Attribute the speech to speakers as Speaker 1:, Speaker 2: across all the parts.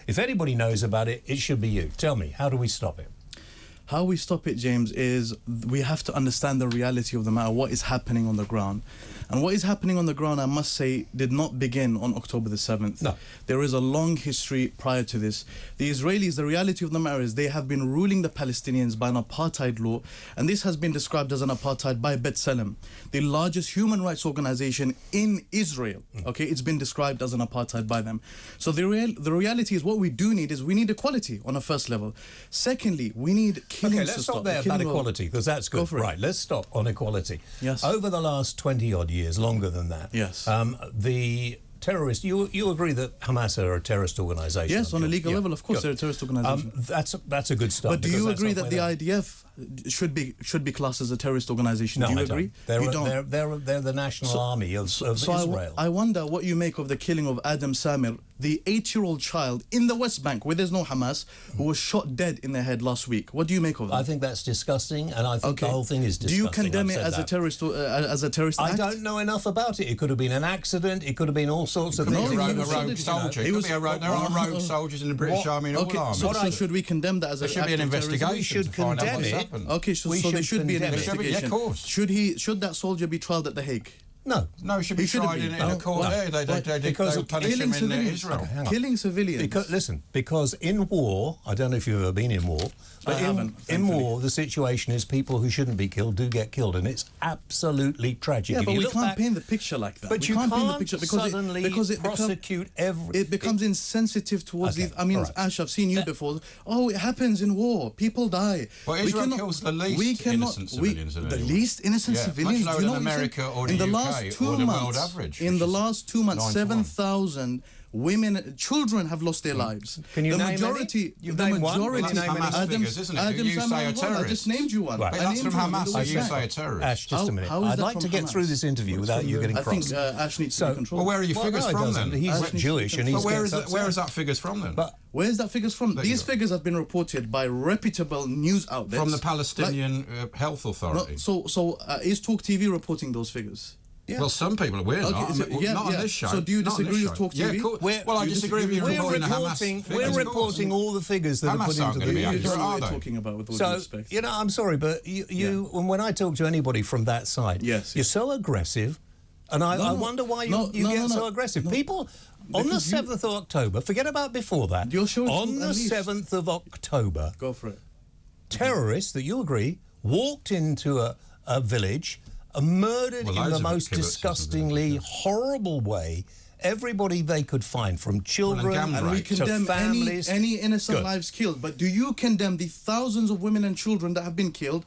Speaker 1: If anybody knows about it, it should be you. Tell me, how do we stop it?
Speaker 2: How we stop it, James, is we have to understand the reality of the matter, what is happening on the ground. And what is happening on the ground, I must say, did not begin on October the 7th.
Speaker 1: No.
Speaker 2: There is a long history prior to this. The Israelis, the reality of the matter is they have been ruling the Palestinians by an apartheid law, and this has been described as an apartheid by B'Tselem, the largest human rights organization in Israel. Okay, it's been described as an apartheid by them. So the reality is what we do need is we need equality on a first level. Secondly, we need killings
Speaker 1: Okay, let's stop there about equality, because that's good. Right, let's stop on equality.
Speaker 2: Yes.
Speaker 1: Over the last 20-odd years, longer than that,
Speaker 2: yes,
Speaker 1: the terrorists, you agree that Hamas are a terrorist organisation?
Speaker 2: Yes, on a legal level, of course, they're a terrorist organisation.
Speaker 1: That's a good start.
Speaker 2: But do you agree that the IDF should be classed as a terrorist organisation?
Speaker 1: No,
Speaker 2: do you
Speaker 1: I
Speaker 2: agree?
Speaker 1: don't. They're the national army of Israel.
Speaker 2: I wonder what you make of the killing of Adam Samir, the 8-year-old child in the West Bank, where there's no Hamas, who was shot dead in the head last week. What do you make of that?
Speaker 1: I think that's disgusting, and I think the whole thing is disgusting.
Speaker 2: Do you condemn it as a terrorist act?
Speaker 1: I don't know enough about it. It could have been an accident. It could have been all sorts of things.
Speaker 3: A rogue soldier. There are rogue soldiers in the British Army and all armies.
Speaker 2: So should we condemn that as a
Speaker 3: There should be an investigation.
Speaker 1: We should condemn it.
Speaker 2: Okay, so there should be an investigation.
Speaker 3: Yeah, of course.
Speaker 2: Should that soldier be tried at The Hague?
Speaker 1: No.
Speaker 3: No, he should be tried in a court there. They punish him in Israel.
Speaker 2: Killing civilians.
Speaker 1: Because in war, I don't know if you've ever been in war, but in war, the situation is people who shouldn't be killed do get killed, and it's absolutely tragic.
Speaker 2: Yeah, but we can't paint the picture like that.
Speaker 1: But you can't paint the picture because it prosecute every...
Speaker 2: It becomes insensitive towards these... I mean, Ash, I've seen you before. Oh, it happens in war. People die.
Speaker 3: Well, Israel kills the least innocent civilians.
Speaker 2: The least innocent civilians?
Speaker 3: Much lower than America or the UK or the world average.
Speaker 2: In the last 2 months, 7,000 women, children have lost their lives.
Speaker 1: Can you name any?
Speaker 3: Well, that's Hamas figures, isn't it? You say a terrorist.
Speaker 2: I just named you one.
Speaker 3: Right. That's from Hamas, so you say a terrorist.
Speaker 1: Ash, just a minute. I'd like to get through this interview without you getting cross.
Speaker 2: I think Ash needs to be controlled.
Speaker 3: Well, where are your figures from then?
Speaker 1: He's Jewish and he's...
Speaker 3: Where is that figures from then?
Speaker 2: Where is that figures from? These figures have been reported by reputable news outlets.
Speaker 3: From the Palestinian Health Authority.
Speaker 2: So is talkTV reporting those figures?
Speaker 3: Yeah. Well, some people, we're not. Not on this show.
Speaker 2: So do you disagree with talkTV?
Speaker 3: Yeah, cool. Well, I disagree with you reporting the Hamas figures.
Speaker 1: We're reporting all the figures that are put into the
Speaker 2: video. You don't know what we're talking about, with all due respect.
Speaker 1: You know, I'm sorry, but when I talk to anybody from that side, you're so aggressive, and I wonder why you get so aggressive. People, on the 7th of October, forget about before that, on the 7th of October,
Speaker 2: go for it.
Speaker 1: Terrorists, that you agree, walked into a village, murdered in the most disgustingly horrible way everybody they could find, from children
Speaker 2: and we condemn
Speaker 1: to families.
Speaker 2: Any innocent lives killed. But do you condemn the thousands of women and children that have been killed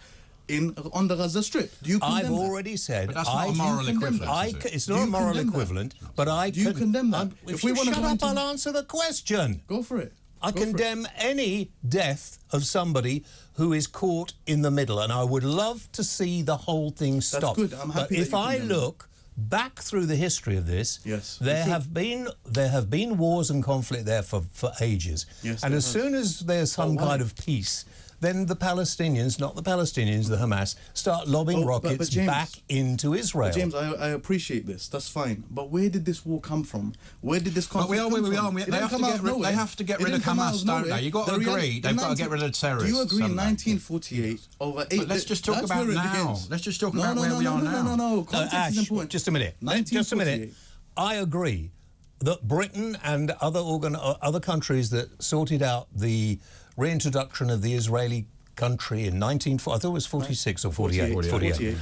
Speaker 2: on the Gaza Strip? Do you condemn
Speaker 3: I've
Speaker 1: already said...
Speaker 3: But that's not a moral equivalent,
Speaker 1: It's not a moral equivalent, but I...
Speaker 2: Do you condemn that?
Speaker 1: If we shut up, I'll answer the question.
Speaker 2: Go for it.
Speaker 1: I condemn any death of somebody who is caught in the middle, and I would love to see the whole thing stop.
Speaker 2: That's good. I'm happy.
Speaker 1: But if I look back through the history of this, there have been wars and conflict there for ages.
Speaker 2: Yes,
Speaker 1: and as soon as there's some kind of peace, then the Palestinians, not the Palestinians, the Hamas, start lobbing rockets back into Israel.
Speaker 2: James, I appreciate this. That's fine. But where did this war come from? Where did this conflict come from?
Speaker 3: They have to get rid of Hamas, don't they? You've got to agree. They've got to get rid of terrorists.
Speaker 2: Do you agree in 1948, over 8...
Speaker 3: But let's just talk about now. Let's just talk about where we are now.
Speaker 2: No. Context is important.
Speaker 1: Just a minute. Just a minute. I agree that Britain and other countries that sorted out the reintroduction of the Israeli country in I thought it was 46 or 48.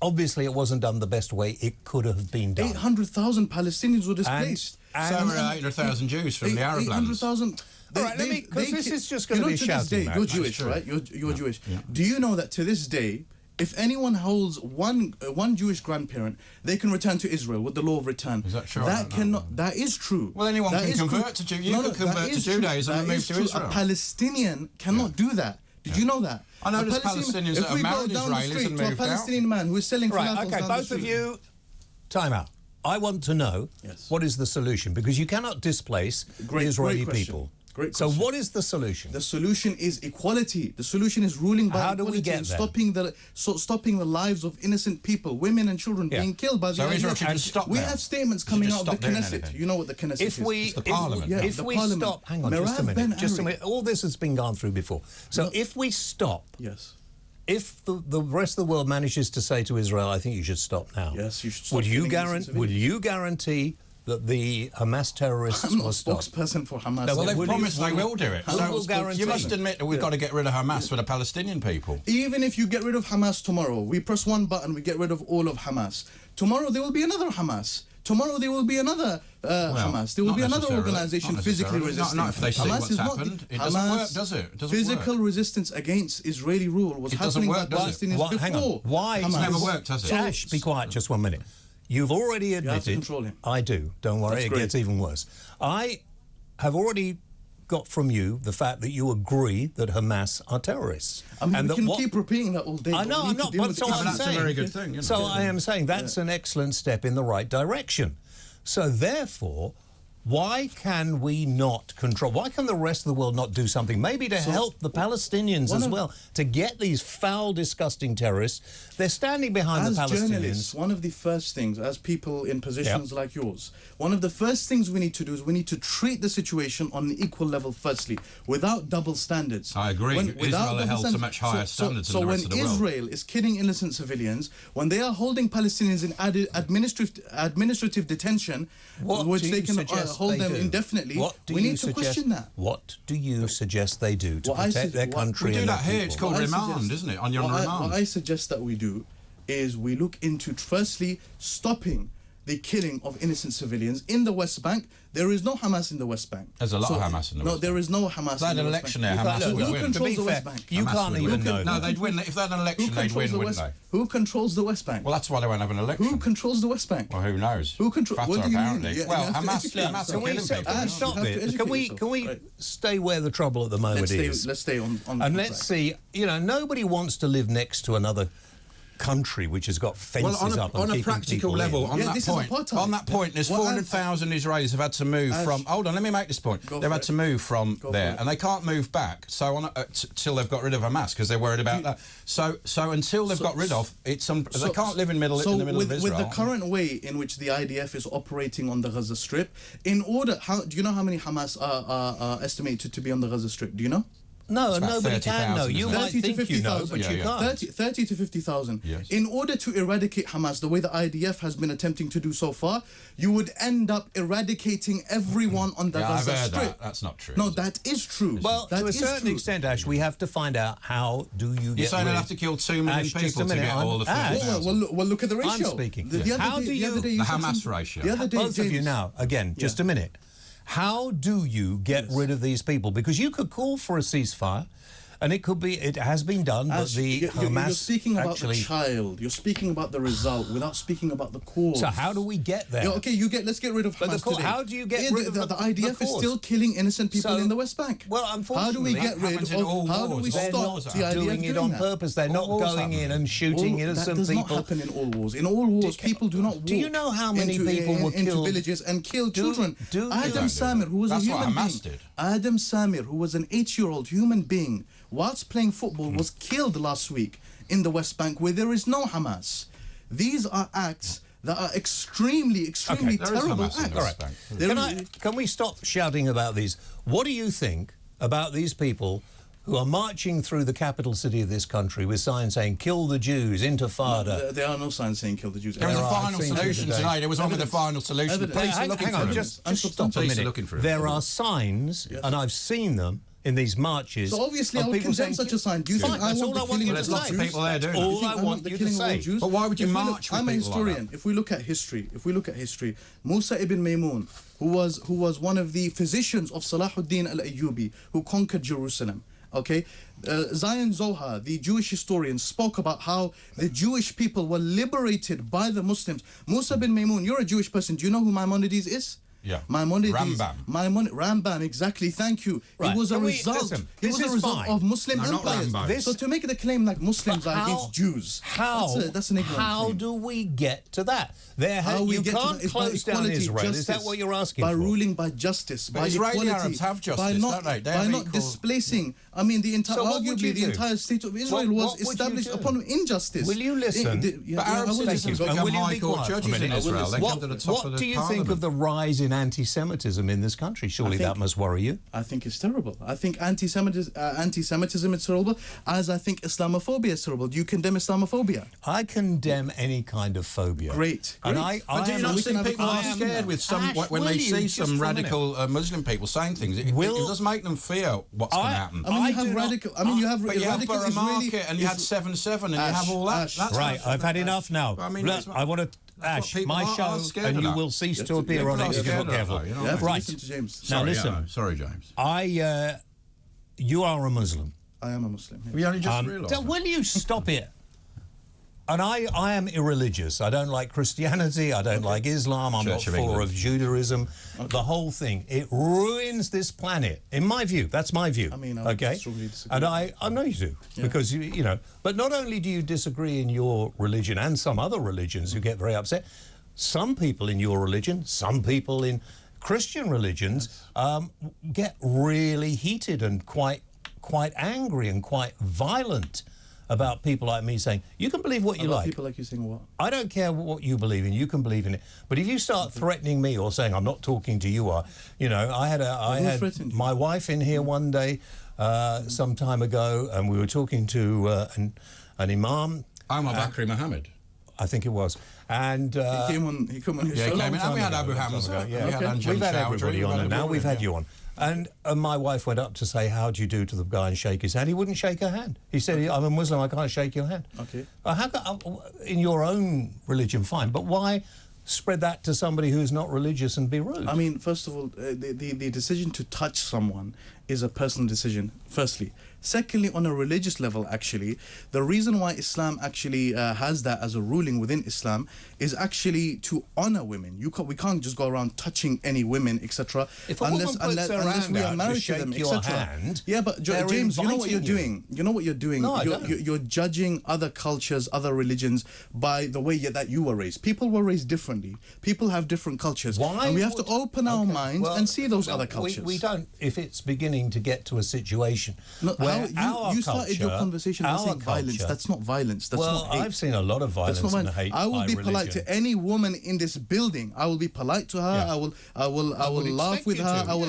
Speaker 1: Obviously, it wasn't done the best way it could have been done.
Speaker 2: 800,000 Palestinians were displaced.
Speaker 3: So were 800,000 Jews from the Arab lands.
Speaker 2: 800,000.
Speaker 1: All right, because this is just going to be a shouting match.
Speaker 2: You're Jewish, right? You're Jewish. Yeah. Do you know that to this day, if anyone holds one Jewish grandparent, they can return to Israel with the law of return.
Speaker 3: Is that true?
Speaker 2: That is true.
Speaker 3: Well, anyone can convert to Judaism. You can convert to Judaism and move to Israel.
Speaker 2: A Palestinian cannot do that. Did you know that?
Speaker 3: I know there's Palestinians that have married Israelis and moved out.
Speaker 2: A Palestinian man who is selling falafels
Speaker 1: okay, both of you, time out. I want to know what is the solution, because you cannot displace the Israeli people.
Speaker 2: Great
Speaker 1: So
Speaker 2: question.
Speaker 1: what is the solution?
Speaker 2: The solution is equality. The solution is ruling by
Speaker 1: How do
Speaker 2: equality
Speaker 1: we get
Speaker 2: and
Speaker 1: there?
Speaker 2: stopping the lives of innocent people, women and children being killed by the
Speaker 3: So Israel
Speaker 2: IDF.
Speaker 3: should just stop
Speaker 2: We
Speaker 3: there.
Speaker 2: have statements coming out of the Knesset. You know what the Knesset is?
Speaker 3: It's the parliament.
Speaker 1: If
Speaker 2: the
Speaker 1: we
Speaker 2: parliament.
Speaker 1: stop, hang on, just a
Speaker 2: Merav
Speaker 1: minute. Just a
Speaker 2: Ben-Ari.
Speaker 1: minute. All this has been gone through before. So if we stop,
Speaker 2: Yes.
Speaker 1: if the rest of the world manages to say to Israel, I think you should stop now.
Speaker 2: Yes, you should stop
Speaker 1: Would you
Speaker 2: killing innocent
Speaker 1: guarantee that the Hamas terrorists
Speaker 2: I'm not
Speaker 1: will
Speaker 2: a
Speaker 1: stop?
Speaker 2: spokesperson for Hamas.
Speaker 1: No,
Speaker 3: Well, they've
Speaker 1: Will
Speaker 3: promised
Speaker 1: you-
Speaker 3: they will do it.
Speaker 1: Who will guarantee?
Speaker 3: You must admit that we've got to get rid of Hamas for the Palestinian people.
Speaker 2: Even if you get rid of Hamas tomorrow, we press one button, we get rid of all of Hamas. Tomorrow there will be another Hamas. Tomorrow there will be another Hamas. There will
Speaker 3: not
Speaker 2: be another
Speaker 3: necessarily.
Speaker 2: organization
Speaker 3: Not
Speaker 2: physically
Speaker 3: necessarily.
Speaker 2: resisting.
Speaker 3: Not if they see
Speaker 2: Hamas
Speaker 3: what's
Speaker 2: is not
Speaker 3: happened. It
Speaker 2: Hamas,
Speaker 3: doesn't work, does it? It doesn't
Speaker 2: physical
Speaker 3: work.
Speaker 2: resistance against Israeli rule was
Speaker 3: It doesn't
Speaker 2: happening
Speaker 3: work,
Speaker 2: by
Speaker 3: does it?
Speaker 2: Palestinians before.
Speaker 1: Hang on. Why?
Speaker 2: Hamas.
Speaker 3: It's never worked, has it?
Speaker 1: Ash, be quiet just 1 minute. You've already admitted...
Speaker 2: have to control him.
Speaker 1: I do. Don't worry,
Speaker 2: That's
Speaker 1: it
Speaker 2: great.
Speaker 1: gets even worse. I have already got from you the fact that you agree that Hamas are terrorists.
Speaker 2: I mean,
Speaker 1: and
Speaker 2: we
Speaker 1: that
Speaker 2: can
Speaker 1: what-
Speaker 2: keep repeating that all day.
Speaker 1: I
Speaker 2: but
Speaker 1: know,
Speaker 2: we
Speaker 1: I'm
Speaker 2: need to
Speaker 1: not,
Speaker 2: deal
Speaker 1: but
Speaker 2: with
Speaker 1: so
Speaker 2: the
Speaker 1: I'm
Speaker 3: that's a
Speaker 1: saying.
Speaker 3: very good thing, you know.
Speaker 1: So I am saying that's an excellent step in the right direction. So therefore, why can we not control? Why can the rest of the world not do something? Maybe to help the Palestinians as well, to get these foul, disgusting terrorists. They're standing behind the
Speaker 2: As
Speaker 1: Palestinians.
Speaker 2: journalists, one of the first things, as people in positions like yours, one of the first things we need to do is we need to treat the situation on an equal level firstly, without double standards.
Speaker 3: I agree.
Speaker 2: Without
Speaker 3: Israel are
Speaker 2: double
Speaker 3: held to
Speaker 2: standards.
Speaker 3: much higher standards
Speaker 2: so
Speaker 3: than the rest of the
Speaker 2: when
Speaker 3: world.
Speaker 2: Israel is killing innocent civilians, when they are holding Palestinians in administrative detention, which
Speaker 1: do
Speaker 2: they
Speaker 1: you
Speaker 2: can
Speaker 1: suggest
Speaker 2: hold
Speaker 1: they
Speaker 2: them
Speaker 1: do?
Speaker 2: indefinitely,
Speaker 1: What do
Speaker 2: we
Speaker 1: you
Speaker 2: need to
Speaker 1: suggest-
Speaker 2: question that.
Speaker 1: What do you suggest they do to
Speaker 2: What I
Speaker 1: protect their
Speaker 2: suggest- what-
Speaker 1: country
Speaker 3: We do
Speaker 1: and
Speaker 3: that
Speaker 1: their
Speaker 3: here. It's
Speaker 1: people?
Speaker 3: called
Speaker 2: What I
Speaker 3: remand,
Speaker 2: suggest-
Speaker 3: isn't it? On your
Speaker 2: what
Speaker 3: remand.
Speaker 2: I suggest that we do is we look into firstly stopping the killing of innocent civilians in the West Bank. There is no Hamas in the West Bank.
Speaker 3: There's a lot of Hamas in the West
Speaker 2: No, there
Speaker 3: Bank.
Speaker 2: is no Hamas
Speaker 3: If they had
Speaker 2: in
Speaker 3: an
Speaker 2: the West
Speaker 3: election
Speaker 2: Bank.
Speaker 3: there, Hamas
Speaker 2: Who
Speaker 3: would win.
Speaker 2: controls
Speaker 1: To be
Speaker 2: the
Speaker 1: fair,
Speaker 2: West Bank?
Speaker 1: you
Speaker 3: Hamas
Speaker 1: can't
Speaker 3: would
Speaker 1: even
Speaker 3: win.
Speaker 1: know.
Speaker 3: No, they'd win. If they had an
Speaker 2: Who
Speaker 3: election, they'd
Speaker 2: controls
Speaker 3: win,
Speaker 2: the
Speaker 3: wouldn't
Speaker 2: West?
Speaker 3: they?
Speaker 2: Who controls the West Bank?
Speaker 3: Well, that's why they won't have an election.
Speaker 2: Who controls the West Bank?
Speaker 3: Well, who knows?
Speaker 2: Who controls?
Speaker 3: Fatah,
Speaker 2: What do you mean?
Speaker 3: apparently.
Speaker 2: Yeah,
Speaker 3: Well,
Speaker 2: you have to
Speaker 3: Hamas
Speaker 2: educate
Speaker 3: are
Speaker 2: yourself.
Speaker 3: killing people.
Speaker 2: Ash, you
Speaker 1: Stop
Speaker 2: have to
Speaker 1: it.
Speaker 2: educate
Speaker 1: Can we
Speaker 2: yourself. Right.
Speaker 1: stay where the trouble at the moment is?
Speaker 2: Let's stay on
Speaker 1: And
Speaker 2: track.
Speaker 1: let's see, nobody wants to live next to another country which has got fences
Speaker 3: Well,
Speaker 1: up
Speaker 3: on
Speaker 1: and
Speaker 3: a
Speaker 1: keeping
Speaker 3: practical
Speaker 1: people
Speaker 3: level,
Speaker 1: in.
Speaker 3: on
Speaker 2: Yeah,
Speaker 3: that
Speaker 2: this is
Speaker 3: point,
Speaker 2: apartheid.
Speaker 3: on that point, there's
Speaker 2: Well,
Speaker 3: 400,000 Israelis have had to move from. Hold on, let me make this point. They've had to move from there, and they can't move back. So till they've got rid of Hamas because they're worried about that. So until they've got rid of it, they can't live in the middle of Israel.
Speaker 2: With the current way in which the IDF is operating on the Gaza Strip, do you know how many Hamas are estimated to be on the Gaza Strip? Do you know?
Speaker 1: No,
Speaker 3: It's about
Speaker 1: nobody can know.
Speaker 3: 30,000,
Speaker 1: You
Speaker 3: isn't it?
Speaker 1: might
Speaker 2: 30 to
Speaker 1: think you know,
Speaker 2: 50,000.
Speaker 1: but you can't.
Speaker 2: 30 to 50,000.
Speaker 3: Yes.
Speaker 2: In order to eradicate Hamas, the way the IDF has been attempting to do so far, you would end up eradicating everyone on the
Speaker 3: Yeah, I've
Speaker 2: Gaza
Speaker 3: heard
Speaker 2: Strip.
Speaker 3: that. That's not true.
Speaker 2: No,
Speaker 3: is it?
Speaker 2: that is true.
Speaker 1: Well,
Speaker 2: that
Speaker 1: to a
Speaker 2: is
Speaker 1: certain
Speaker 2: true.
Speaker 1: extent, Ash, we have to find out how do you get
Speaker 3: You're saying
Speaker 1: rid...
Speaker 3: they'll have to kill 2 million
Speaker 1: Ash, just a
Speaker 3: people to
Speaker 1: minute,
Speaker 3: get all the
Speaker 1: Ash.
Speaker 3: 30,000.
Speaker 2: Well, look at the ratio.
Speaker 1: I'm speaking.
Speaker 2: The other
Speaker 1: How
Speaker 2: day,
Speaker 1: do
Speaker 2: the other
Speaker 1: you-
Speaker 2: day you
Speaker 3: The
Speaker 2: said
Speaker 3: Hamas
Speaker 2: something-
Speaker 3: ratio.
Speaker 2: The other day,
Speaker 1: Both of you
Speaker 2: James-
Speaker 1: now, again, just a minute. How do you get rid of these people? Because you could call for a ceasefire, and it has been done, but
Speaker 2: Ash,
Speaker 1: the Hamas
Speaker 2: you're speaking about
Speaker 1: actually...
Speaker 2: the child. You're speaking about the result without speaking about the cause.
Speaker 1: So how do we get there?
Speaker 2: Yeah, okay, let's get rid of
Speaker 1: But
Speaker 2: Hamas
Speaker 1: the
Speaker 2: today.
Speaker 1: how do you get
Speaker 2: Yeah,
Speaker 1: rid of
Speaker 2: the
Speaker 1: the
Speaker 2: IDF is
Speaker 1: cause?
Speaker 2: still killing innocent people
Speaker 1: So-
Speaker 2: in the West Bank.
Speaker 1: Well,
Speaker 2: how do we
Speaker 1: unfortunately,
Speaker 2: get
Speaker 3: that
Speaker 2: rid
Speaker 3: happens in
Speaker 2: of?
Speaker 3: all
Speaker 2: How do we
Speaker 3: wars.
Speaker 1: They're
Speaker 2: stop
Speaker 1: not
Speaker 2: the IDF
Speaker 1: doing it on
Speaker 2: that?
Speaker 1: purpose. They're not
Speaker 3: wars
Speaker 1: going in and shooting innocent
Speaker 2: that does
Speaker 1: people.
Speaker 2: not happen in all wars. In all wars, people do not walk
Speaker 1: Do you know how many
Speaker 2: into,
Speaker 1: people were
Speaker 2: into
Speaker 1: killed?
Speaker 2: villages and kill children?
Speaker 1: do you?
Speaker 2: Adam
Speaker 3: Don't do
Speaker 2: Samir,
Speaker 3: that.
Speaker 2: who was
Speaker 3: That's
Speaker 2: a
Speaker 3: what
Speaker 2: human
Speaker 3: Hamas
Speaker 2: being,
Speaker 3: did.
Speaker 2: Adam Samir, who was an 8-year-old human being, whilst playing football, was killed last week in the West Bank, where there is no Hamas. These are acts that are extremely
Speaker 3: there is
Speaker 2: terrible
Speaker 3: Hamas in the
Speaker 2: acts.
Speaker 3: West Bank.
Speaker 1: Can we stop shouting about these? What do you think about these people who are marching through the capital city of this country with signs saying "Kill the Jews," Intifada?
Speaker 2: There are no signs saying kill the Jews.
Speaker 3: There was a
Speaker 1: I've
Speaker 3: final
Speaker 1: seen
Speaker 3: solution
Speaker 1: today.
Speaker 3: today. There was one with the final solution. The
Speaker 2: Evidence.
Speaker 3: police are looking
Speaker 1: hang
Speaker 3: for
Speaker 1: on,
Speaker 3: him.
Speaker 1: just stop a
Speaker 3: Police are
Speaker 1: minute.
Speaker 3: looking for him.
Speaker 1: There are signs, and I've seen them in these marches.
Speaker 2: So obviously
Speaker 1: of
Speaker 2: I would
Speaker 1: people
Speaker 2: condemn
Speaker 1: saying,
Speaker 2: such a sign. Do you
Speaker 1: Fine,
Speaker 2: think I
Speaker 1: that's
Speaker 2: want
Speaker 1: all
Speaker 2: the
Speaker 1: I want
Speaker 2: killing
Speaker 1: you
Speaker 2: of
Speaker 1: to
Speaker 3: There's lots
Speaker 1: say.
Speaker 3: of people there doing it.
Speaker 1: All
Speaker 2: Do you think
Speaker 1: I want
Speaker 2: the
Speaker 1: you to
Speaker 2: killing of all
Speaker 1: say.
Speaker 2: Jews?
Speaker 3: But why would you
Speaker 2: If we
Speaker 3: march with
Speaker 2: I'm a
Speaker 3: people like
Speaker 2: historian.
Speaker 3: that?
Speaker 2: If we look at history, Musa ibn Maymun, who was one of the physicians of Salahuddin al-Ayyubi, who conquered Jerusalem. Okay, Zion Zohar, the Jewish historian, spoke about how the Jewish people were liberated by the Muslims. Musa bin Maymun, you're a Jewish person. Do you know who Maimonides is?
Speaker 3: Yeah.
Speaker 2: Maimonides,
Speaker 3: Rambam.
Speaker 2: Rambam, exactly. Thank you.
Speaker 1: Right.
Speaker 2: It was a
Speaker 1: Can we-
Speaker 2: result.
Speaker 1: listen,
Speaker 2: It
Speaker 1: this
Speaker 2: was a
Speaker 1: is
Speaker 2: result
Speaker 1: fine.
Speaker 2: of Muslim
Speaker 3: No, not
Speaker 2: empires.
Speaker 3: Rambam.
Speaker 2: So to make the claim like Muslims are against Jews, that's an ignorant
Speaker 1: How
Speaker 2: claim.
Speaker 1: do we get to that?
Speaker 2: We
Speaker 1: You
Speaker 2: get to
Speaker 1: can't
Speaker 2: that is by
Speaker 1: close down
Speaker 2: equality,
Speaker 1: Israel. Is
Speaker 2: justice,
Speaker 1: that what you're asking
Speaker 2: by
Speaker 1: for?
Speaker 2: ruling by justice,
Speaker 3: But
Speaker 2: by
Speaker 3: Israeli
Speaker 2: equality,
Speaker 3: Arabs have justice,
Speaker 2: by not,
Speaker 3: don't they? They
Speaker 2: by
Speaker 3: have
Speaker 2: not
Speaker 3: equal-
Speaker 2: displacing. I mean, the entire
Speaker 1: So what would you
Speaker 2: arguably the
Speaker 1: do?
Speaker 2: entire state of Israel
Speaker 1: What
Speaker 2: was
Speaker 1: would you
Speaker 2: established
Speaker 1: do?
Speaker 2: upon injustice.
Speaker 1: Will you listen?
Speaker 3: But Arab citizens
Speaker 1: And
Speaker 3: become
Speaker 1: will you
Speaker 3: high
Speaker 1: be
Speaker 3: court
Speaker 1: quiet for a
Speaker 3: judges in
Speaker 1: minute?
Speaker 3: Israel. They come to the top
Speaker 1: What
Speaker 3: of the
Speaker 1: do you
Speaker 3: parliament.
Speaker 1: think of the rise in anti-Semitism in this country? Surely that must worry you.
Speaker 2: I think it's terrible. I think anti-Semitism is terrible, as I think Islamophobia is terrible. Do you condemn Islamophobia?
Speaker 1: I condemn any kind of phobia.
Speaker 2: Great.
Speaker 1: And
Speaker 3: But do you not see people are
Speaker 1: am-
Speaker 3: scared with some
Speaker 1: Ash,
Speaker 3: when
Speaker 1: will
Speaker 3: they
Speaker 1: you,
Speaker 3: see
Speaker 1: just
Speaker 3: some
Speaker 1: for a minute?
Speaker 3: radical Muslim people saying things? It does make them fear what's going to happen.
Speaker 2: I mean, you
Speaker 1: I
Speaker 2: have
Speaker 1: do not-
Speaker 2: radical. I mean, you have
Speaker 3: But you have
Speaker 2: radical
Speaker 3: Borough
Speaker 2: Israeli.
Speaker 3: Market and you had 7/7 and you have all that.
Speaker 2: Ash.
Speaker 3: That's
Speaker 1: Right, I've had enough now.
Speaker 3: I mean,
Speaker 1: Look,
Speaker 3: that's what-
Speaker 1: I want to,
Speaker 3: that's what
Speaker 1: Ash,
Speaker 3: people
Speaker 1: my
Speaker 3: are
Speaker 1: show,
Speaker 3: scared
Speaker 1: and
Speaker 3: of
Speaker 1: you
Speaker 3: that.
Speaker 1: will cease to
Speaker 2: Yeah,
Speaker 1: appear on
Speaker 3: people
Speaker 1: it
Speaker 3: are
Speaker 1: if you're
Speaker 3: scared
Speaker 1: not
Speaker 3: of that,
Speaker 1: careful.
Speaker 3: though, you know.
Speaker 2: You have to
Speaker 1: Right.
Speaker 2: listen to James.
Speaker 1: Now
Speaker 3: Sorry,
Speaker 1: listen.
Speaker 3: sorry, James.
Speaker 1: You are a Muslim.
Speaker 2: I am a Muslim. yes.
Speaker 3: We only just realised.
Speaker 1: So will you stop it? And I am irreligious. I don't like Christianity. I don't like Islam. I'm
Speaker 3: Church
Speaker 1: not
Speaker 3: of
Speaker 1: for
Speaker 3: England.
Speaker 1: of Judaism. The whole thing. It ruins this planet. In my view. That's my view.
Speaker 2: I mean, I would
Speaker 1: okay?
Speaker 2: strongly disagree.
Speaker 1: And I know you do. Because, you know. But not only do you disagree in your religion and some other religions who get very upset, some people in your religion, some people in Christian religions get really heated and quite angry and quite violent about people like me saying, you can believe what you like.
Speaker 2: People like you saying what?
Speaker 1: I don't care what you believe in. You can believe in it. But if you start threatening me or saying I'm not talking to you, you know, I had
Speaker 2: threatened you?
Speaker 1: my wife in here one day some time ago, and we were talking to an imam.
Speaker 3: I'm Bakri Mohammed.
Speaker 1: I think it was, and
Speaker 2: He came on your
Speaker 3: Yeah,
Speaker 2: show.
Speaker 3: he came in. And we had Abu Hamza.
Speaker 1: Yeah,
Speaker 3: We had Anjum
Speaker 1: we've had
Speaker 3: Chowdhury,
Speaker 1: everybody on, and now we've had you on. And my wife went up to say, how do you do to the guy and shake his hand. He wouldn't shake her hand. He said, I'm a Muslim, I can't shake your hand.
Speaker 2: Okay.
Speaker 1: In your own religion, fine. But why spread that to somebody who's not religious and be rude?
Speaker 2: I mean, first of all, the decision to touch someone is a personal decision, firstly. Secondly, on a religious level, actually, the reason why Islam actually has that as a ruling within Islam is actually to honor women. We can't just go around touching any women, etc.
Speaker 1: If a woman puts her hand
Speaker 2: we are
Speaker 1: out to
Speaker 2: married to
Speaker 1: shake
Speaker 2: them,
Speaker 1: your
Speaker 2: etc.
Speaker 1: hand,
Speaker 2: Yeah, but
Speaker 1: they're
Speaker 2: James, you know what you're
Speaker 1: inviting you.
Speaker 2: doing. You know what you're doing.
Speaker 1: No, I don't.
Speaker 2: You're judging other cultures, other religions by the way that you were raised. People were raised differently. People have different cultures.
Speaker 1: Why
Speaker 2: and we have to
Speaker 1: would-
Speaker 2: open our
Speaker 1: Okay,
Speaker 2: minds
Speaker 1: well,
Speaker 2: and see those
Speaker 1: no,
Speaker 2: other cultures.
Speaker 1: We don't. If it's beginning to get to a situation
Speaker 2: No,
Speaker 1: where our
Speaker 2: you started your
Speaker 1: culture-
Speaker 2: conversation by
Speaker 1: our
Speaker 2: saying violence.
Speaker 1: culture-
Speaker 2: That's not violence. That's
Speaker 1: well,
Speaker 2: not hate.
Speaker 1: I've seen a lot of violence
Speaker 2: That's not
Speaker 1: and
Speaker 2: mine.
Speaker 1: hate.
Speaker 2: I will
Speaker 1: by
Speaker 2: be polite
Speaker 1: religion.
Speaker 2: to any woman in this building. I will be polite to her.
Speaker 1: Yeah.
Speaker 2: I will
Speaker 1: would
Speaker 2: laugh
Speaker 1: expect
Speaker 2: with
Speaker 1: you
Speaker 2: her.
Speaker 1: to,
Speaker 2: I will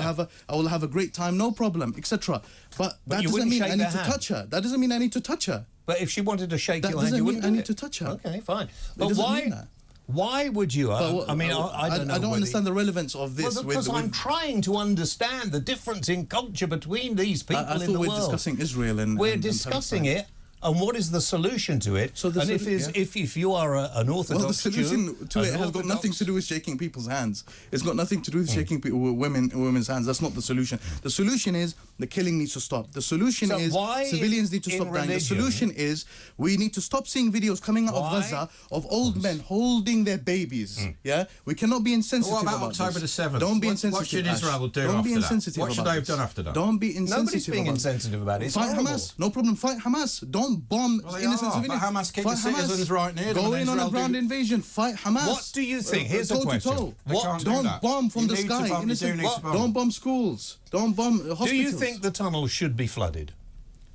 Speaker 1: yeah.
Speaker 2: have a great time, no problem, etc. But that
Speaker 1: you
Speaker 2: doesn't
Speaker 1: wouldn't
Speaker 2: mean
Speaker 1: shake
Speaker 2: I need
Speaker 1: their
Speaker 2: to
Speaker 1: hand.
Speaker 2: touch her. That doesn't mean I need to touch her.
Speaker 1: But if she wanted to shake
Speaker 2: That
Speaker 1: your hand,
Speaker 2: doesn't
Speaker 1: you
Speaker 2: mean
Speaker 1: wouldn't
Speaker 2: I
Speaker 1: do
Speaker 2: need
Speaker 1: it.
Speaker 2: to touch her.
Speaker 1: Okay, fine. But
Speaker 2: doesn't
Speaker 1: why?
Speaker 2: mean that.
Speaker 1: Why would you?
Speaker 2: But
Speaker 1: I mean, I don't know.
Speaker 2: I don't
Speaker 1: whether-
Speaker 2: understand the relevance of this.
Speaker 1: Well, because I'm trying to understand the difference in culture between these people
Speaker 2: I
Speaker 1: in
Speaker 2: thought
Speaker 1: the
Speaker 2: we're
Speaker 1: world.
Speaker 2: discussing Israel and
Speaker 1: We're
Speaker 2: and
Speaker 1: discussing
Speaker 2: Palestine.
Speaker 1: it. And what is the solution to it?
Speaker 2: So the
Speaker 1: and
Speaker 2: solu-
Speaker 1: if you are an Orthodox
Speaker 2: Well, the solution
Speaker 1: Jew,
Speaker 2: to it
Speaker 1: an
Speaker 2: has got nothing
Speaker 1: Orthodox-
Speaker 2: to do with shaking people's hands. It's got nothing to do with shaking women's hands. That's not the solution. The solution is the killing needs to stop. The solution
Speaker 1: So
Speaker 2: is
Speaker 1: why
Speaker 2: civilians need to
Speaker 1: in
Speaker 2: stop dying. The
Speaker 1: religion-
Speaker 2: solution is we need to stop seeing videos coming out of
Speaker 1: Why?
Speaker 2: Gaza of old men holding their babies. Yeah, we cannot be insensitive
Speaker 3: What about
Speaker 2: about
Speaker 3: October
Speaker 2: this.
Speaker 3: the 7th?
Speaker 2: Don't be
Speaker 3: What
Speaker 2: insensitive.
Speaker 3: should
Speaker 2: Ash.
Speaker 3: Israel do
Speaker 2: Don't be
Speaker 3: after that?
Speaker 2: insensitive.
Speaker 3: What should
Speaker 2: about
Speaker 3: they have
Speaker 2: this.
Speaker 3: done after that?
Speaker 2: Don't be insensitive.
Speaker 1: Nobody's being
Speaker 2: about it.
Speaker 1: insensitive about it. It's
Speaker 2: Fight
Speaker 1: horrible.
Speaker 2: Hamas. No problem. Fight Hamas. Don't bomb
Speaker 3: Well, they
Speaker 2: innocent
Speaker 3: are,
Speaker 2: civilians.
Speaker 3: but Hamas keep
Speaker 2: Fight
Speaker 3: the citizens right near them
Speaker 2: Go
Speaker 3: and
Speaker 2: in on a
Speaker 3: Israel
Speaker 2: ground
Speaker 3: do-
Speaker 2: invasion. Fight Hamas.
Speaker 1: What do you think? Here's a
Speaker 2: toe to
Speaker 1: question.
Speaker 2: toe.
Speaker 3: They can't do
Speaker 2: Don't
Speaker 3: that.
Speaker 2: bomb from
Speaker 3: You
Speaker 2: the
Speaker 3: need to
Speaker 2: sky.
Speaker 3: bomb, you do
Speaker 2: Innocent.
Speaker 3: need to bomb.
Speaker 2: Don't bomb schools. Don't bomb hospitals.
Speaker 1: Do you think the tunnel should be flooded?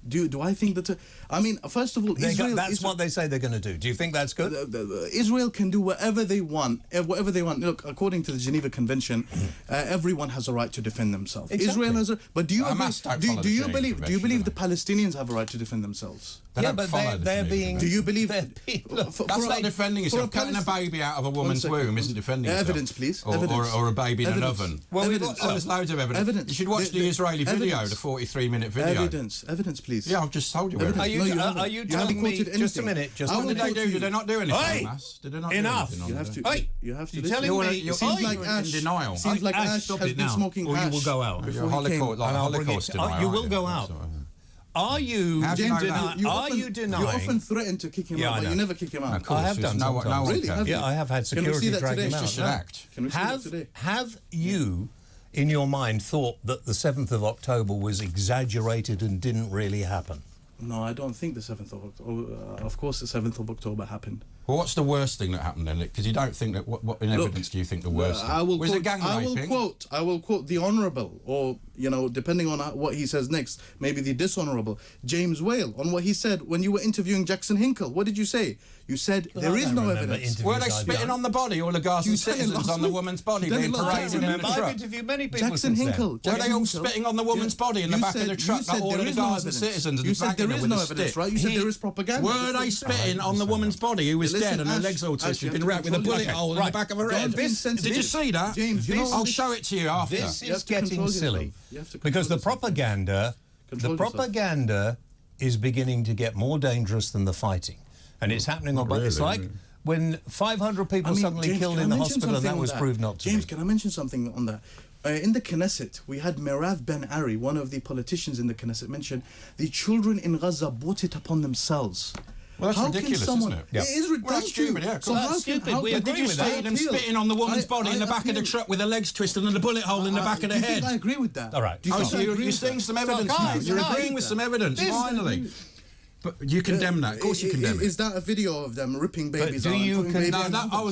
Speaker 2: Do I think that? I mean, first of all,
Speaker 1: That's what they say they're going to do. Do you think that's good?
Speaker 2: Israel can do whatever they want. Whatever they want. Look, according to the Geneva Convention, everyone has a right to defend themselves.
Speaker 1: Exactly.
Speaker 2: Israel has a. But do you
Speaker 3: Hamas don't follow
Speaker 2: do
Speaker 3: the
Speaker 2: you
Speaker 3: Geneva
Speaker 2: believe? Do you
Speaker 3: Convention,
Speaker 2: believe
Speaker 3: do
Speaker 2: the Palestinians have a right to defend themselves?
Speaker 3: They don't
Speaker 1: but
Speaker 3: follow the
Speaker 1: they're
Speaker 3: Geneva
Speaker 1: being.
Speaker 2: Do you believe?
Speaker 1: Look,
Speaker 3: That's not defending yourself.
Speaker 2: for a
Speaker 3: Cutting a baby out of a
Speaker 2: One
Speaker 3: woman's
Speaker 2: second.
Speaker 3: womb isn't defending yourself.
Speaker 2: Evidence, please.
Speaker 3: Or,
Speaker 2: Evidence.
Speaker 3: or a baby in an
Speaker 2: Evidence.
Speaker 3: oven.
Speaker 1: Well, we've
Speaker 2: Evidence.
Speaker 1: got-
Speaker 3: There's loads of evidence.
Speaker 2: Evidence.
Speaker 3: You should watch the Israeli video,
Speaker 2: evidence.
Speaker 3: the 43-minute video.
Speaker 2: Evidence, please.
Speaker 3: Yeah, I've just told you.
Speaker 2: Evidence.
Speaker 1: Are you,
Speaker 2: No, you
Speaker 1: are
Speaker 2: haven't.
Speaker 1: you
Speaker 2: You
Speaker 1: telling
Speaker 2: haven't
Speaker 1: me?
Speaker 2: quoted
Speaker 1: Just a
Speaker 2: anything.
Speaker 1: minute. Just
Speaker 2: I
Speaker 1: a
Speaker 2: will
Speaker 3: What did
Speaker 1: minute.
Speaker 3: they
Speaker 2: quote
Speaker 3: do?
Speaker 2: you.
Speaker 3: Did they not do anything?
Speaker 1: Hey!
Speaker 3: Hamas? Did they not
Speaker 1: Enough.
Speaker 3: do anything on
Speaker 2: You
Speaker 3: the
Speaker 2: have
Speaker 3: day?
Speaker 2: to.
Speaker 1: Hey!
Speaker 2: You have to.
Speaker 1: You're
Speaker 2: listen.
Speaker 1: telling me-
Speaker 3: You're
Speaker 2: Seems
Speaker 1: Hey!
Speaker 2: like
Speaker 3: in
Speaker 2: Ash.
Speaker 3: denial.
Speaker 2: Seems like
Speaker 1: Ash,
Speaker 2: Ash
Speaker 1: stop
Speaker 2: has
Speaker 1: it
Speaker 2: been
Speaker 1: now,
Speaker 2: smoking
Speaker 3: or you
Speaker 2: hash
Speaker 3: will go out.
Speaker 2: before
Speaker 3: You're
Speaker 2: he came.
Speaker 3: Holocaust, like
Speaker 1: And I'll bring
Speaker 3: Holocaust
Speaker 1: it-
Speaker 3: denial.
Speaker 1: you
Speaker 3: aren't
Speaker 1: will go out. Are you denying?
Speaker 2: You often threaten to kick him out, but you never kick him out.
Speaker 3: Of course,
Speaker 1: I have done.
Speaker 2: Really?
Speaker 1: Yeah, I have had security drag him out.
Speaker 2: Can we see that today?
Speaker 1: Have you, in your mind, thought that the 7th of October was exaggerated and didn't really happen?
Speaker 2: No, I don't think the 7th of October. Of course, the 7th of October happened.
Speaker 3: Well, what's the worst thing that happened then? Because you don't think that. What in evidence do you think the worst?
Speaker 2: I will
Speaker 3: was it gang raping?
Speaker 2: I will quote the Honourable, or depending on what he says next, maybe the Dishonourable James Whale on what he said when you were interviewing Jackson Hinkle. What did you say? You said there is no evidence.
Speaker 3: Were they spitting on the body, all the Gaza citizens on the woman's body being paraded in the truck?
Speaker 1: I've interviewed many people
Speaker 2: Jackson Hinkle.
Speaker 3: Were they all spitting on the woman's body in the back of the truck, like all of the Gaza citizens?
Speaker 2: You said there is no evidence, right? You said there is propaganda.
Speaker 3: Were they spitting on the woman's body who was dead and her legs all twisted, been wrapped with a bullet hole in the back of her head? Did you see that?
Speaker 2: James,
Speaker 3: I'll show it to you after.
Speaker 1: This is getting silly because the propaganda is beginning to get more dangerous than the fighting, and it's happening on. It's like when 500 people suddenly killed in the hospital, and that was proved not to be.
Speaker 2: James, can I mention something on that? In the Knesset, we had Merav Ben Ari, one of the politicians in the Knesset, mention the children in Gaza brought it upon themselves.
Speaker 3: Well, that's ridiculous, isn't it?
Speaker 2: It is ridiculous.
Speaker 3: Well, that's stupid, yeah.
Speaker 1: So that's stupid. Did you see
Speaker 3: them spitting on the woman's body in the back of the truck with her legs twisted and a bullet hole in the back of the head?
Speaker 2: I agree with that.
Speaker 1: All right.
Speaker 3: You're seeing some evidence now. You're agreeing with some evidence, finally. But you condemn that. Of course you condemn it.
Speaker 2: Is that a video of them ripping babies
Speaker 1: out?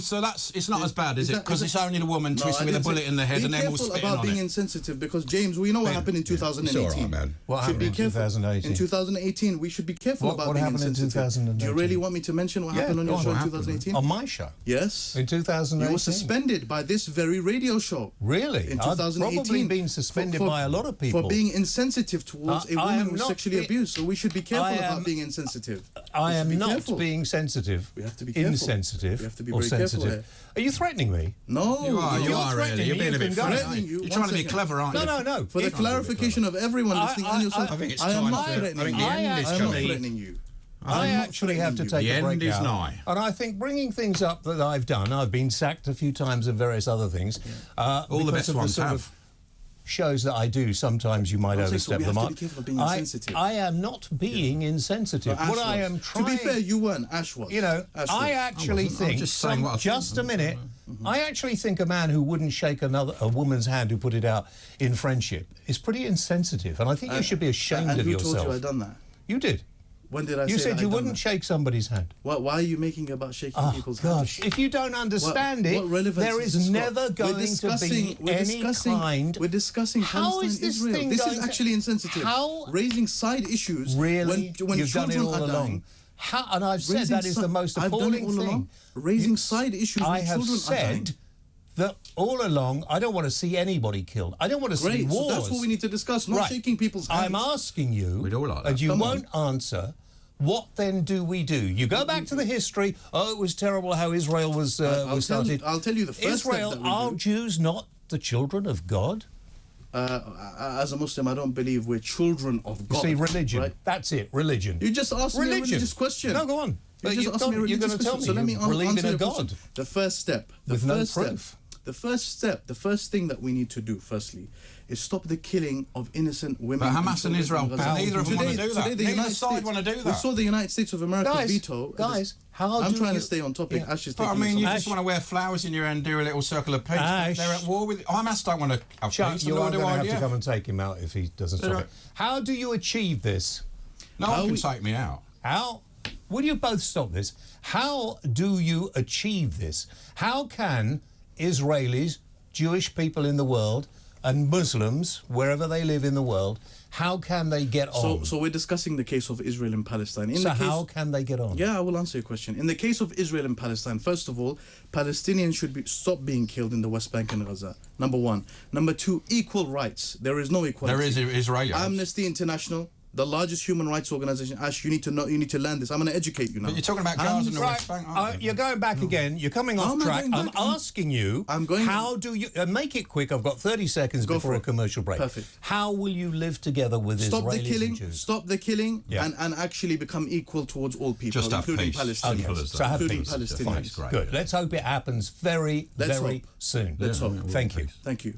Speaker 3: So it's not as bad, is it? Because it's only the woman twisted with a bullet in the head and then all spitting on it.
Speaker 2: Be careful about being insensitive, because, James, we know what happened in 2018.
Speaker 3: It's all right, man.
Speaker 1: What happened in 2018?
Speaker 2: In 2018, we should be careful about being insensitive.
Speaker 1: What happened in 2018?
Speaker 2: Do you really want me to mention what happened on your show in 2018?
Speaker 1: On my show?
Speaker 2: Yes.
Speaker 1: In 2018?
Speaker 2: You were suspended by this very radio show.
Speaker 1: Really?
Speaker 2: In 2018.
Speaker 1: I've probably been suspended by a lot of people.
Speaker 2: For being insensitive towards a woman who was sexually abused. So we should be careful about being insensitive.
Speaker 1: I am not being sensitive.
Speaker 2: We have to be careful.
Speaker 1: Insensitive.
Speaker 2: We have to be
Speaker 1: or
Speaker 2: very
Speaker 1: sensitive.
Speaker 2: careful here.
Speaker 1: Are you threatening me?
Speaker 2: No.
Speaker 3: You are really. You're being a bit threatening.
Speaker 2: You're
Speaker 3: trying to be clever, aren't you?
Speaker 1: No.
Speaker 2: For the clarification of everyone listening and yourself,
Speaker 3: I think it's
Speaker 2: I am
Speaker 3: time.
Speaker 2: not threatening you.
Speaker 3: I am
Speaker 2: not threatening you.
Speaker 1: I actually have to take a break
Speaker 3: The end is
Speaker 1: out.
Speaker 3: nigh.
Speaker 1: And I think bringing things up that I've done, I've been sacked a few times and various other things.
Speaker 3: All the best ones have.
Speaker 1: Shows that I do, sometimes you might overstep the mark. I am not being insensitive.
Speaker 2: What
Speaker 1: I am trying...
Speaker 2: To be fair, you weren't. Ash was.
Speaker 1: I actually think... Just a minute. I actually think a man who wouldn't shake a woman's hand who put it out in friendship is pretty insensitive, and I think you should be ashamed of yourself.
Speaker 2: And who told you I'd done that?
Speaker 1: You did.
Speaker 2: When did I say
Speaker 1: You said
Speaker 2: that
Speaker 1: you wouldn't shake somebody's hand.
Speaker 2: Why are you making about shaking people's hands?
Speaker 1: Gosh, if you don't understand it, there is never going to be any kind...
Speaker 2: We're discussing Palestine, Israel. This is actually insensitive. Raising side issues
Speaker 1: really?
Speaker 2: when
Speaker 1: You've done it all along. And I've said that is the most appalling thing.
Speaker 2: Raising side issues when children are dying. I have said
Speaker 1: that all along, I don't want to see anybody killed. I don't want to see wars.
Speaker 2: So that's what we need to discuss, not shaking people's hands.
Speaker 1: I'm asking you, and you won't answer, what then do we do? You go back to the history. Oh, it was terrible how Israel was started.
Speaker 2: I'll tell you the first
Speaker 1: Israel,
Speaker 2: step that we
Speaker 1: are
Speaker 2: do.
Speaker 1: Jews not the children of God?
Speaker 2: As a Muslim, I don't believe we're children of God.
Speaker 1: You see, religion.
Speaker 2: Right?
Speaker 1: That's it, religion.
Speaker 2: You just asked me a religious question.
Speaker 1: No, go on.
Speaker 2: You're going to
Speaker 1: tell me
Speaker 2: so let me
Speaker 1: believe in a God.
Speaker 2: Question. The first step.
Speaker 1: With no proof.
Speaker 2: The first thing that we need to do, firstly, is stop the killing of innocent women.
Speaker 3: But Hamas and Israel, neither of them want to do that. Neither side want to do that.
Speaker 2: We saw the United States of America veto.
Speaker 1: Guys,
Speaker 2: I'm trying to stay on topic. Ash is taking
Speaker 3: you just want to wear flowers in your hair and do a little circle of peace. They're at war with... Hamas don't want to have peace.
Speaker 1: You are going to have to come and take him out if he doesn't stop it. How do you achieve this?
Speaker 3: No one can take me out.
Speaker 1: How? Will you both stop this? How do you achieve this? How can Israelis, Jewish people in the world, and Muslims, wherever they live in the world, how can they get on?
Speaker 2: So we're discussing the case of Israel and Palestine.
Speaker 1: How can they get on?
Speaker 2: Yeah, I will answer your question. In the case of Israel and Palestine, first of all, Palestinians should stop being killed in the West Bank and Gaza. Number one. Number two, equal rights. There is no equality.
Speaker 3: There is Israeli.
Speaker 2: Amnesty International, the largest human rights organization. Ash, you need to know. You need to learn this. I'm going to educate you now.
Speaker 3: But you're talking about Gaza and the West Bank, aren't you?
Speaker 1: You're going back again. You're coming off track. I'm asking you. How do you make it quick? I've got 30 seconds before a commercial break.
Speaker 2: Perfect.
Speaker 1: How will you live together with Israelis and Jews?
Speaker 2: Stop the killing, and actually become equal towards all people, including Palestinians.
Speaker 1: So have peace.
Speaker 2: Palestinians.
Speaker 1: Good. Let's hope it happens very soon.
Speaker 2: Let's hope.
Speaker 1: Thank you.
Speaker 2: Thank you.